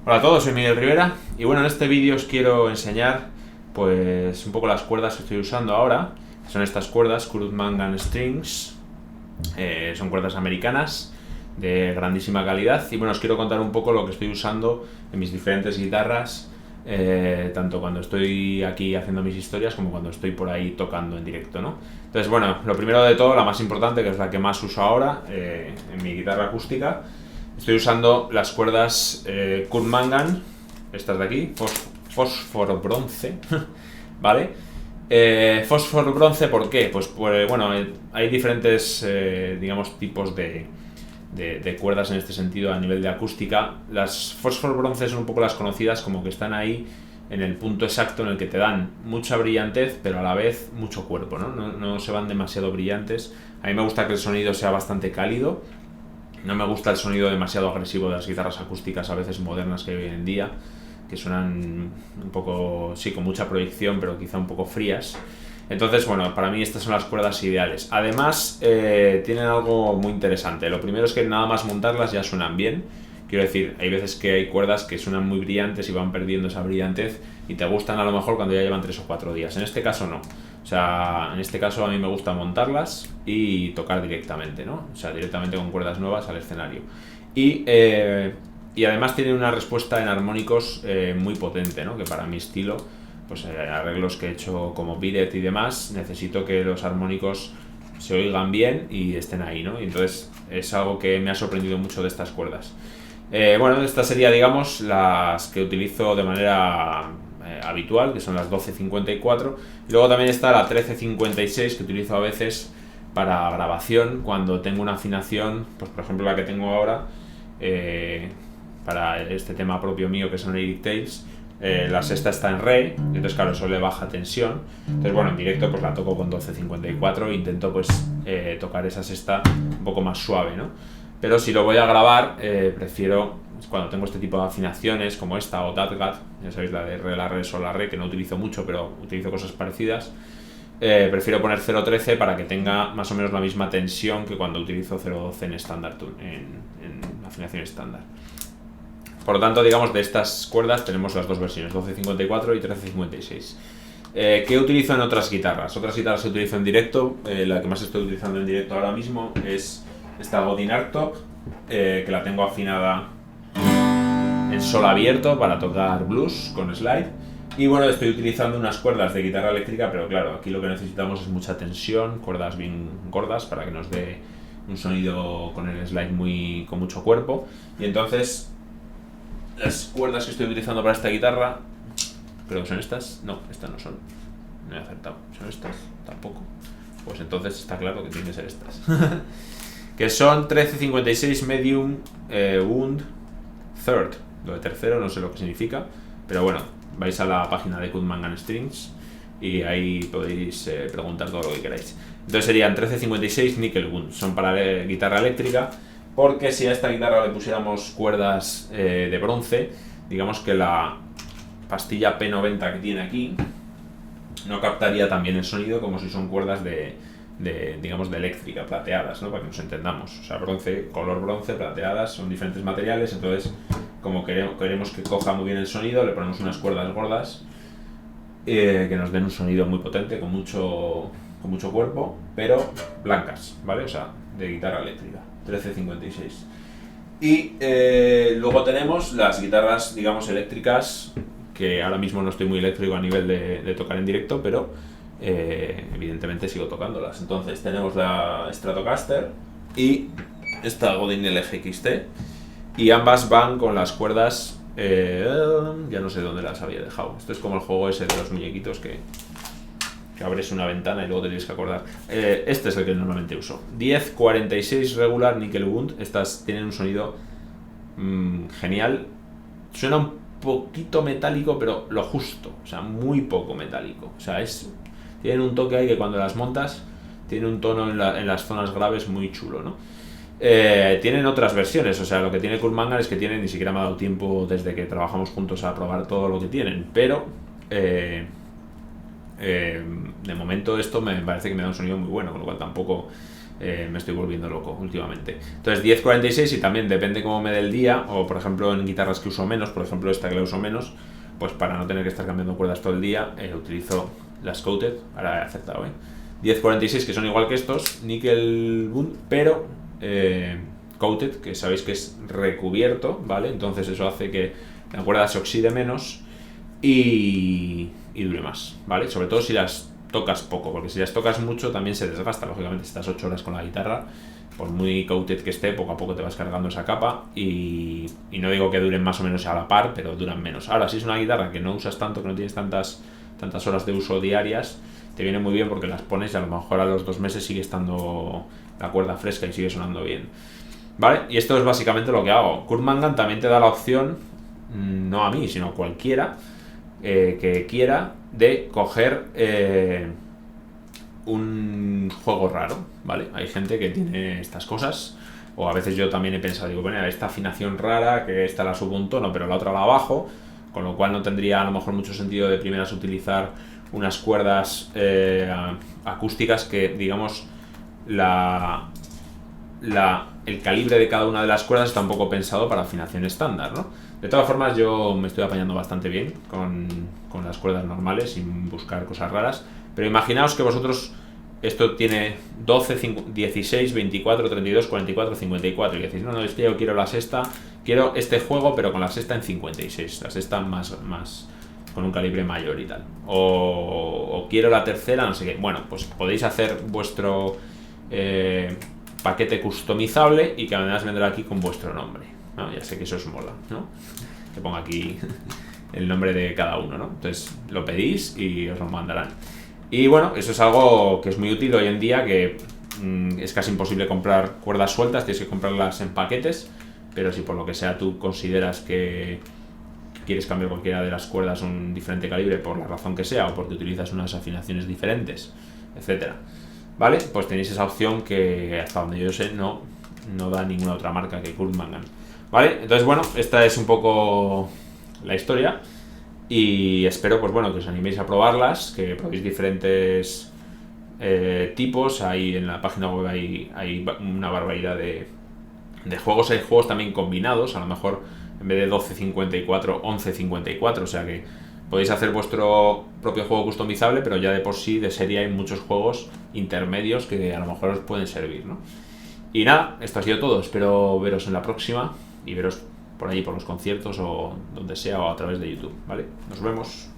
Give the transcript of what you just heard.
Hola a todos, soy Miguel Rivera y bueno, en este vídeo os quiero enseñar pues un poco las cuerdas que estoy usando ahora. Son estas cuerdas Kurud Mangan Strings, son cuerdas americanas de grandísima calidad y bueno, os quiero contar un poco lo que estoy usando en mis diferentes guitarras, tanto cuando estoy aquí haciendo mis historias como cuando estoy por ahí tocando en directo, ¿no? Entonces bueno, lo primero de todo, la más importante, que es la que más uso ahora en mi guitarra acústica. Estoy usando las cuerdas Kurud Mangan, estas de aquí, fósforo bronce, ¿vale? Fósforo bronce, ¿por qué? Pues bueno, hay diferentes, digamos, tipos de cuerdas en este sentido a nivel de acústica. Las fósforo bronce son un poco las conocidas como que están ahí en el punto exacto en el que te dan mucha brillantez, pero a la vez mucho cuerpo, ¿no? No se van demasiado brillantes. A mí me gusta que el sonido sea bastante cálido. No me gusta el sonido demasiado agresivo de las guitarras acústicas a veces modernas que hay hoy en día, que suenan un poco, sí, con mucha proyección, pero quizá un poco frías. Entonces, bueno, para mí estas son las cuerdas ideales. Además, tienen algo muy interesante. Lo primero es que nada más montarlas ya suenan bien. Quiero decir, hay veces que hay cuerdas que suenan muy brillantes y van perdiendo esa brillantez y te gustan a lo mejor cuando ya llevan 3 o 4 días. En este caso no. O sea, en este caso a mí me gusta montarlas y tocar directamente, ¿no? O sea, directamente con cuerdas nuevas al escenario. Y además tiene una respuesta en armónicos muy potente, ¿no? Que para mi estilo, pues arreglos que he hecho como beat y demás, necesito que los armónicos se oigan bien y estén ahí, ¿no? Y entonces es algo que me ha sorprendido mucho de estas cuerdas. Bueno, estas serían, digamos, las que utilizo de manera habitual, que son las 1254, y luego también está la 1356 que utilizo a veces para grabación cuando tengo una afinación, pues por ejemplo la que tengo ahora para este tema propio mío que son Lyric Tales. La sexta está en re, entonces claro, eso le baja tensión. Entonces bueno, en directo pues la toco con 1254 e intento pues tocar esa sexta un poco más suave, ¿no? Pero si lo voy a grabar, prefiero, cuando tengo este tipo de afinaciones como esta o Dadgat, ya sabéis, la de re, la re, sol, la re, que no utilizo mucho, pero utilizo cosas parecidas, prefiero poner 0.13 para que tenga más o menos la misma tensión que cuando utilizo 0.12 en estándar, en afinación estándar. Por lo tanto, digamos, de estas cuerdas tenemos las dos versiones, 1254 y 1356. ¿Qué utilizo en otras guitarras? Otras guitarras que utilizo en directo, la que más estoy utilizando en directo ahora mismo es esta Godin Archtop, que la tengo afinada en sol abierto para tocar blues con slide. Y bueno, estoy utilizando unas cuerdas de guitarra eléctrica, pero claro, aquí lo que necesitamos es mucha tensión, cuerdas bien gordas para que nos dé un sonido con el slide con mucho cuerpo. Y entonces las cuerdas que estoy utilizando para esta guitarra, creo que son estas. No, estas no son. No he acertado. ¿Son estas? Tampoco. Pues entonces está claro que tienen que ser estas. Que son 1356 Medium Wound Third. Lo de tercero no sé lo que significa, pero bueno, vais a la página de Kurud Mangan Strings y ahí podéis preguntar todo lo que queráis. Entonces serían 1356 Nickel Wound. Son para guitarra eléctrica. Porque si a esta guitarra le pusiéramos cuerdas de bronce, digamos que la pastilla P90 que tiene aquí no captaría también el sonido como si son cuerdas digamos, de eléctrica, plateadas, ¿no? Para que nos entendamos. O sea, bronce, color bronce, plateadas, son diferentes materiales, entonces como queremos que coja muy bien el sonido, le ponemos unas cuerdas gordas que nos den un sonido muy potente, con mucho cuerpo, pero blancas, ¿vale? O sea, de guitarra eléctrica. 1356. Y luego tenemos las guitarras, digamos, eléctricas, que ahora mismo no estoy muy eléctrico a nivel de tocar en directo, pero evidentemente sigo tocándolas. Entonces tenemos la Stratocaster y esta Godin LGXT, y ambas van con las cuerdas, ya no sé dónde las había dejado. Esto es como el juego ese de los muñequitos que abres una ventana y luego te tienes que acordar. Este es el que normalmente uso. 1046 regular Nickel Wound. Estas tienen un sonido genial. Suena un poquito metálico, pero lo justo, o sea, muy poco metálico. O sea, tienen un toque ahí que cuando las montas tiene un tono en las zonas graves muy chulo, ¿no? Tienen otras versiones, o sea, lo que tiene Kurmangan es que ni siquiera me ha dado tiempo desde que trabajamos juntos a probar todo lo que tienen, pero de momento esto me parece que me da un sonido muy bueno, con lo cual tampoco me estoy volviendo loco últimamente. Entonces 10-46 y también depende cómo me dé el día, o por ejemplo en guitarras que uso menos, por ejemplo esta que la uso menos, pues para no tener que estar cambiando cuerdas todo el día, utilizo las Coated, ahora he acertado, 10-46 que son igual que estos, Nickel Bund, pero Coated, que sabéis que es recubierto, ¿vale? Entonces eso hace que la cuerda se oxide menos y dure más, ¿vale? Sobre todo si las tocas poco, porque si las tocas mucho también se desgasta, lógicamente, si estás 8 horas con la guitarra, por muy coated que esté, poco a poco te vas cargando esa capa y no digo que duren más o menos a la par, pero duran menos. Ahora, si es una guitarra que no usas tanto, que no tienes tantas horas de uso diarias, te viene muy bien porque las pones y a lo mejor a los 2 meses sigue estando la cuerda fresca y sigue sonando bien, ¿vale? Y esto es básicamente lo que hago. Kurmangan también te da la opción, no a mí, sino a cualquiera que quiera, de coger un juego raro, ¿vale? Hay gente que tiene estas cosas, o a veces yo también he pensado, digo, bueno, esta afinación rara, que esta la subo un tono, pero la otra la bajo, con lo cual no tendría a lo mejor mucho sentido de primeras utilizar unas cuerdas acústicas que, digamos, el calibre de cada una de las cuerdas está un poco pensado para afinación estándar, ¿no? De todas formas, yo me estoy apañando bastante bien con las cuerdas normales, sin buscar cosas raras. Pero imaginaos que vosotros, esto tiene 12, 16, 24, 32, 44, 54. Y decís, no, es que yo quiero la sexta, quiero este juego, pero con la sexta en 56. La sexta más con un calibre mayor y tal. O quiero la tercera, no sé qué. Bueno, pues podéis hacer vuestro paquete customizable y que además vendrá aquí con vuestro nombre, ¿no? Ya sé que eso os mola, ¿no? Que ponga aquí el nombre de cada uno, ¿no? Entonces lo pedís y os lo mandarán. Y bueno, eso es algo que es muy útil hoy en día, que es casi imposible comprar cuerdas sueltas, tienes que comprarlas en paquetes, pero si por lo que sea tú consideras que quieres cambiar cualquiera de las cuerdas a un diferente calibre por la razón que sea, o porque utilizas unas afinaciones diferentes, etcétera, ¿vale? Pues tenéis esa opción que hasta donde yo sé no da ninguna otra marca que Kurmangan, ¿vale? Entonces bueno, esta es un poco la historia y espero pues bueno que os animéis a probarlas, que probéis diferentes tipos. Ahí en la página web hay una barbaridad de juegos. Hay juegos también combinados, a lo mejor en vez de 12-54, 11-54, o sea que podéis hacer vuestro propio juego customizable, pero ya de por sí de serie hay muchos juegos intermedios que a lo mejor os pueden servir, ¿no? Y nada, esto ha sido todo. Espero veros en la próxima y veros por allí por los conciertos o donde sea, o a través de YouTube, ¿vale? Nos vemos.